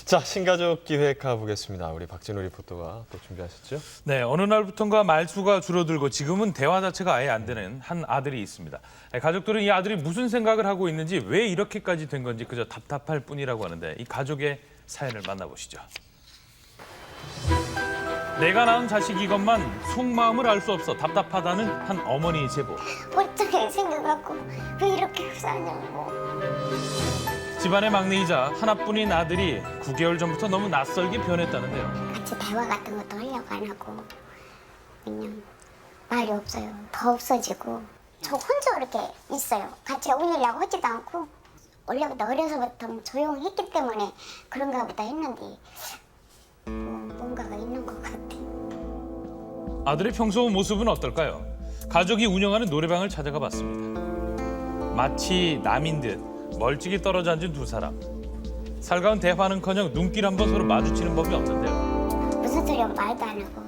자, 신가족 기획 가보겠습니다. 우리 박진우 리포터가 또 준비하셨죠? 네, 어느 날부턴가 말수가 줄어들고 지금은 대화 자체가 아예 안 되는 한 아들이 있습니다. 가족들은 이 아들이 무슨 생각을 하고 있는지 왜 이렇게까지 된 건지 그저 답답할 뿐이라고 하는데 이 가족의 사연을 만나보시죠. 내가 낳은 자식이건만 속마음을 알 수 없어 답답하다는 한 어머니의 제보. 어떻게 생겨갖고 왜 이렇게 사냐고. 집안의 막내이자 하나뿐인 아들이 9개월 전부터 너무 낯설게 변했다는데요. 같이 대화 같은 것도 하려고 안 하고 그냥 말이 없어요. 더 없어지고 저 혼자 이렇게 있어요. 같이 어울리려고 하지도 않고 원래부터 어려서부터 조용히 했기 때문에 그런가 보다 했는데 뭔가가 있는 것 같아. 아들의 평소 모습은 어떨까요? 가족이 운영하는 노래방을 찾아가 봤습니다. 마치 남인 듯 멀찍이 떨어져 앉은 두 사람. 살가운 대화는커녕 눈길 한번 서로 마주치는 법이 없는데요. 무슨 소리야 말도 안 하고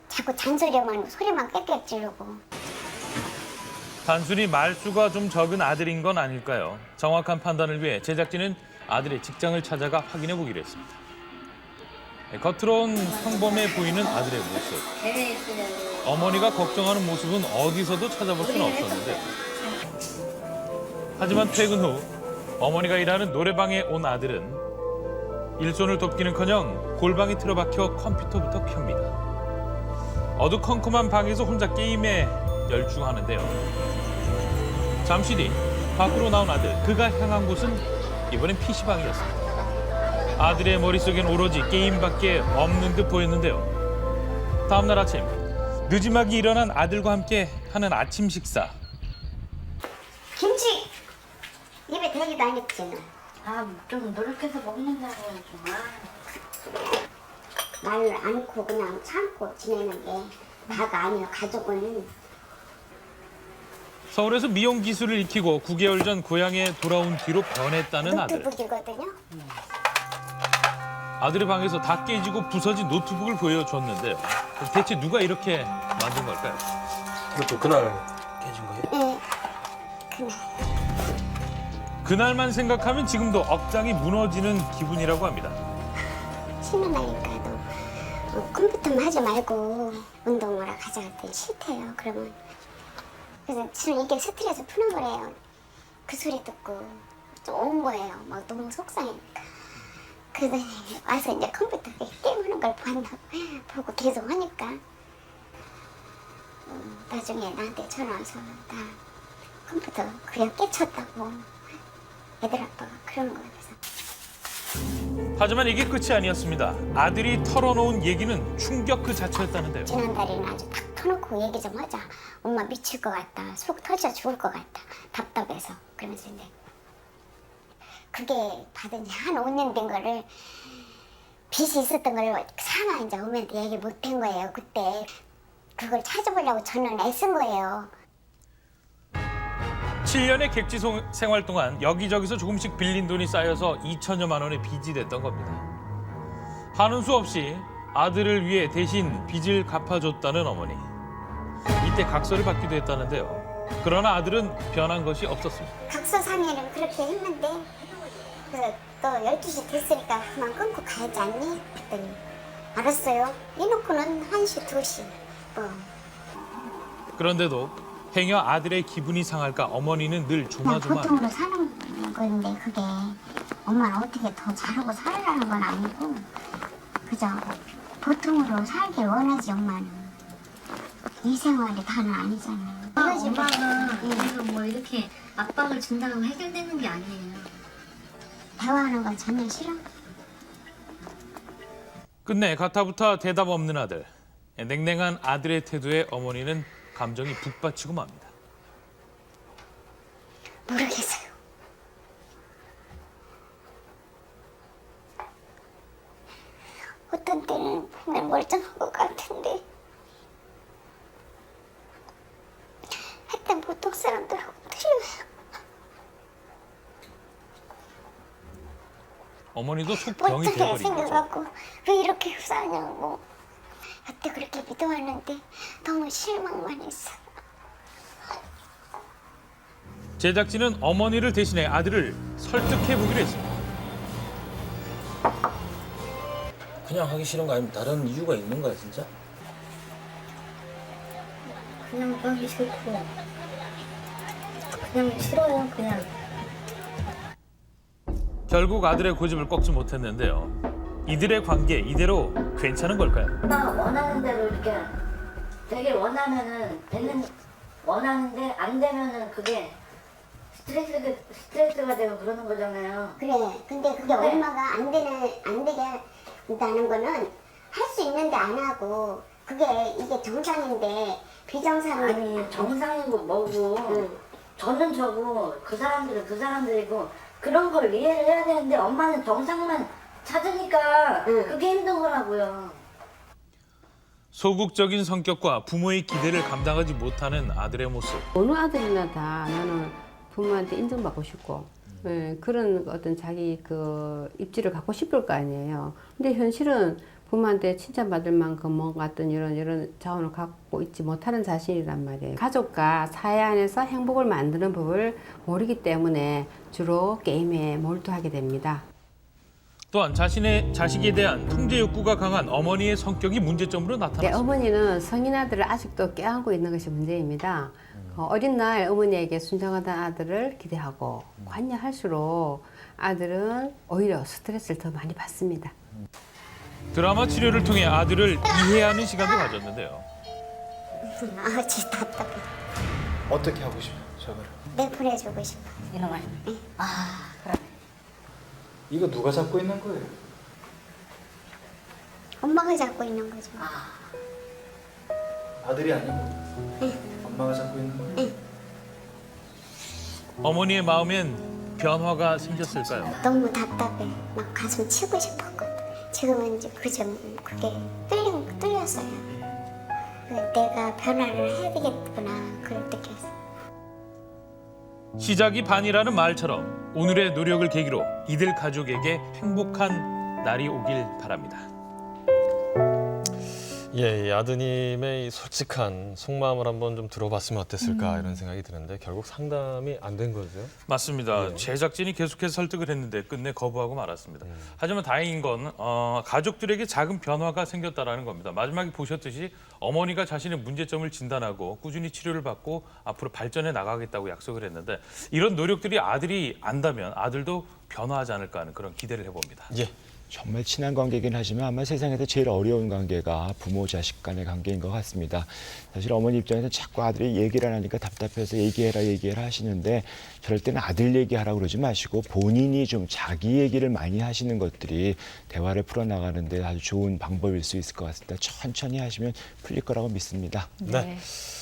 자꾸 잔소리만 하고 소리만 꽥꽥 지르고. 단순히 말수가 좀 적은 아들인 건 아닐까요? 정확한 판단을 위해 제작진은 아들의 직장을 찾아가 확인해 보기로 했습니다. 겉으론 평범해 보이는 아들의 모습. 어머니가 걱정하는 모습은 어디서도 찾아볼 수는 없었는데 하지만 퇴근 후 어머니가 일하는 노래방에 온 아들은 일손을 돕기는커녕 골방에 틀어박혀 컴퓨터부터 켭니다. 어두컴컴한 방에서 혼자 게임에 열중하는데요. 잠시 뒤 밖으로 나온 아들, 그가 향한 곳은 이번엔 PC방이었습니다. 아들의 머릿속엔 오로지 게임밖에 없는 듯 보였는데요. 다음 날 아침 늦지막이 일어난 아들과 함께 하는 아침 식사. 김치! 입에 대기도 안 했지. 좀 노력해서 먹는다고 해야지. 말을 안고 그냥 참고 지내는 게 다가 아니에요. 가족은. 서울에서 미용 기술을 익히고 9개월 전 고향에 돌아온 뒤로 변했다는 아들. 노트북이거든요. 아들의 방에서 다 깨지고 부서진 노트북을 보여줬는데요. 대체 누가 이렇게 만든 걸까요? 이것도 그날 깨진 거예요? 네. 그날. 그날만 생각하면 지금도 억장이 무너지는 기분이라고 합니다. 쉬는 날이니까도 컴퓨터만 하지 말고 운동을 가자 그랬더니 싫대요. 그러면 그래서 저는 이게 스트레스 푸는 거래요. 그 소리 듣고 좀 온 거예요. 막 너무 속상하니까. 그래서 와서 이제 컴퓨터 게임하는 걸 보고 계속 하니까 나중에 나한테 전화 와서 나 컴퓨터 그냥 깨쳤다고 애들 아빠가 그러는 거예요. 그래서 하지만 이게 끝이 아니었습니다. 아들이 털어놓은 얘기는 충격 그 자체였다는데요. 지난달에는 아주 탁 터놓고 얘기 좀 하자. 엄마 미칠 것 같다. 속 터져 죽을 것 같다. 답답해서. 그러면서 이제 그게 받은 지 한 5년 된 거를 빚이 있었던 걸 사나 이제 어머니한테 얘기 못 한 거예요. 그때 그걸 찾아보려고 저는 애쓴 거예요. 7년의 객지 생활 동안 여기저기서 조금씩 빌린 돈이 쌓여서 2천여만 원의 빚이 됐던 겁니다. 하는 수 없이 아들을 위해 대신 빚을 갚아줬다는 어머니. 이때 각서를 받기도 했다는데요. 그러나 아들은 변한 것이 없었습니다. 각서 상의는 그렇게 했는데 또 12시 됐으니까 그만 끊고 가야지 않니? 했더니 알았어요. 해놓고는 1시, 2시 뭐. 그런데도 행여 아들의 기분이 상할까 어머니는 늘 그냥 조마조마. 보통으로 사는 건데 그게 엄마는 어떻게 더 잘하고 살라는 건 아니고 그저 보통으로 살길 원하지. 엄마는 이 생활이 다는 아니잖아요. 엄마가 그래서 뭐 이렇게 압박을 준다고 해결되는 게 아니에요. 대화하는 건 전혀 싫어. 끝내 가타부타 대답 없는 아들. 냉랭한 아들의 태도에 어머니는 감정이 북받치고 맙니다. 모르겠어요. 어떤 때는 보면 멀쩡한 것 같은데 하여튼 보통 사람들하고 틀려요. 어머니도 속병이 어떻게 돼버린 거죠. 생겨갖고 왜 이렇게 사냐고. 그때 그렇게 믿어왔는데 너무 실망만 했어. 제작진은 어머니를 대신해 아들을 설득해 보기로 했습니다. 그냥 하기 싫은 거 아니면 다른 이유가 있는 거야 진짜? 그냥 하기 싫고 그냥 싫어요 그냥. 결국 아들의 고집을 꺾지 못했는데요. 이들의 관계 이대로 괜찮은 걸까요? 나 원하는 대로 이렇게 되게 원하는데 안 되면은 그게 스트레스가 되고 그러는 거잖아요. 그래. 근데 그게 엄마가 안 되게 한다는 거는 할 수 있는데 안 하고 이게 정상인데 비정상은 아니 정상이고 뭐고 응. 저는 저고 그 사람들은 그 사람들이고 그런 걸 이해를 해야 되는데 엄마는 정상만 찾으니까 응. 그게 힘든 거라고요. 소극적인 성격과 부모의 기대를 감당하지 못하는 아들의 모습. 어느 아들이나 다 나는 부모한테 인정받고 싶고 그런 어떤 자기 그 입지를 갖고 싶을 거 아니에요. 근데 현실은 부모한테 칭찬받을 만큼 뭔가 어떤 이런 자원을 갖고 있지 못하는 자신이란 말이에요. 가족과 사회 안에서 행복을 만드는 법을 모르기 때문에 주로 게임에 몰두하게 됩니다. 또한 자신의 자식에 대한 통제 욕구가 강한 어머니의 성격이 문제점으로 네, 나타났습니다. 어머니는 성인 아들을 아직도 껴안고 있는 것이 문제입니다. 어린 날 어머니에게 순정하던 아들을 기대하고 관여할수록 아들은 오히려 스트레스를 더 많이 받습니다. 드라마 치료를 통해 아들을 이해하는 시간도 가졌는데요. 아주 답답해. 어떻게 하고 싶어 저거를? 내보내주고 싶어. 이런 말. 이거 누가 잡고 있는 거예요? 엄마가 잡고 있는 거죠. 아들이 아니고 엄마가 잡고 있는 거예요? 어머니의 마음엔 변화가 생겼을까요? 너무 답답해. 막 가슴 치고 싶었거든. 지금은 이제 그게 뚫렸어요. 내가 변화를 해야 되겠구나 그걸 느꼈어요. 시작이 반이라는 말처럼 오늘의 노력을 계기로 이들 가족에게 행복한 날이 오길 바랍니다. 예, 이 아드님의 이 솔직한 속마음을 한번 좀 들어봤으면 어땠을까 이런 생각이 드는데 결국 상담이 안 된 거죠. 맞습니다. 제작진이 계속해서 설득을 했는데 끝내 거부하고 말았습니다. 하지만 다행인 건 가족들에게 작은 변화가 생겼다라는 겁니다. 마지막에 보셨듯이 어머니가 자신의 문제점을 진단하고 꾸준히 치료를 받고 앞으로 발전해 나가겠다고 약속을 했는데 이런 노력들이 아들이 안다면 아들도 변화하지 않을까 하는 그런 기대를 해봅니다. 예. 정말 친한 관계이긴 하지만 아마 세상에서 제일 어려운 관계가 부모 자식 간의 관계인 것 같습니다. 사실 어머니 입장에서 자꾸 아들이 얘기를 안 하니까 답답해서 얘기해라 하시는데 저럴 때는 아들 얘기하라고 그러지 마시고 본인이 좀 자기 얘기를 많이 하시는 것들이 대화를 풀어나가는데 아주 좋은 방법일 수 있을 것 같습니다. 천천히 하시면 풀릴 거라고 믿습니다. 네.